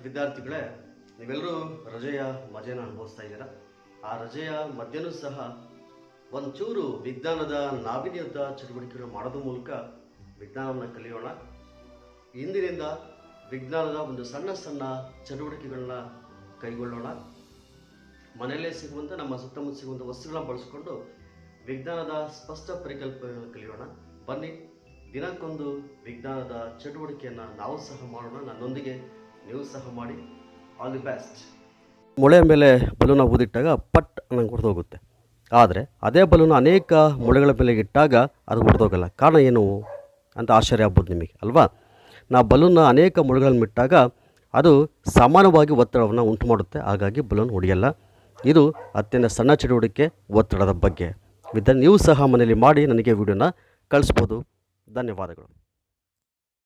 ವಿದ್ಯಾರ್ಥಿಗಳೇ, ನೀವೆಲ್ಲರೂ ರಜೆಯ ಮಜೆನ ಅನುಭವಿಸ್ತಾ ಇದ್ದೀರಾ. ಆ ರಜೆಯ ಮಧ್ಯನೂ ಸಹ ಒಂಚೂರು ವಿಜ್ಞಾನದ ನಾವೀನ್ಯದ ಚಟುವಟಿಕೆಗಳನ್ನು ಮಾಡೋದ್ರ ಮೂಲಕ ವಿಜ್ಞಾನವನ್ನು ಕಲಿಯೋಣ. ಇಂದಿನಿಂದ ವಿಜ್ಞಾನದ ಒಂದು ಸಣ್ಣ ಸಣ್ಣ ಚಟುವಟಿಕೆಗಳನ್ನ ಕೈಗೊಳ್ಳೋಣ. ಮನೆಯಲ್ಲೇ ಸಿಗುವಂಥ, ನಮ್ಮ ಸುತ್ತಮುತ್ತ ಸಿಗುವಂಥ ವಸ್ತುಗಳನ್ನ ಬಳಸಿಕೊಂಡು ವಿಜ್ಞಾನದ ಸ್ಪಷ್ಟ ಪರಿಕಲ್ಪನೆಗಳನ್ನು ಕಲಿಯೋಣ. ಬನ್ನಿ, ದಿನಕ್ಕೊಂದು ವಿಜ್ಞಾನದ ಚಟುವಟಿಕೆಯನ್ನು ನಾವು ಸಹ ಮಾಡೋಣ. ನನ್ನೊಂದಿಗೆ ನೀವು ಸಹ ಮಾಡಿ. All the best. ಮೊಳೆಯ ಮೇಲೆ ಬಲೂನ ಊದಿಟ್ಟಾಗ ಪಟ್ ಅನ್ನಂಗೆ ಹೊಡೆದೋಗುತ್ತೆ. ಆದರೆ ಅದೇ ಬಲೂನ ಅನೇಕ ಮೊಳೆಗಳ ಮೇಲೆ ಇಟ್ಟಾಗ ಅದು ಹೊಡೆದೋಗಲ್ಲ. ಕಾರಣ ಏನು ಅಂತ ಆಶ್ಚರ್ಯ ಆಗ್ಬೋದು ನಿಮಗೆ, ಅಲ್ವಾ? ನಾವು ಬಲೂನ್ನ ಅನೇಕ ಮೊಳೆಗಳನ್ನು ಇಟ್ಟಾಗ ಅದು ಸಮಾನವಾಗಿ ಒತ್ತಡವನ್ನು ಉಂಟು ಮಾಡುತ್ತೆ, ಹಾಗಾಗಿ ಬಲೂನ್ ಹೊಡೆಯಲ್ಲ. ಇದು ಅತ್ಯಂತ ಸಣ್ಣ ಚಟುವಟಿಕೆ, ಒತ್ತಡದ ಬಗ್ಗೆ. ನೀವು ಸಹ ಮನೆಯಲ್ಲಿ ಮಾಡಿ ನನಗೆ ವಿಡಿಯೋನ ಕಳಿಸ್ಬೋದು. ಧನ್ಯವಾದಗಳು.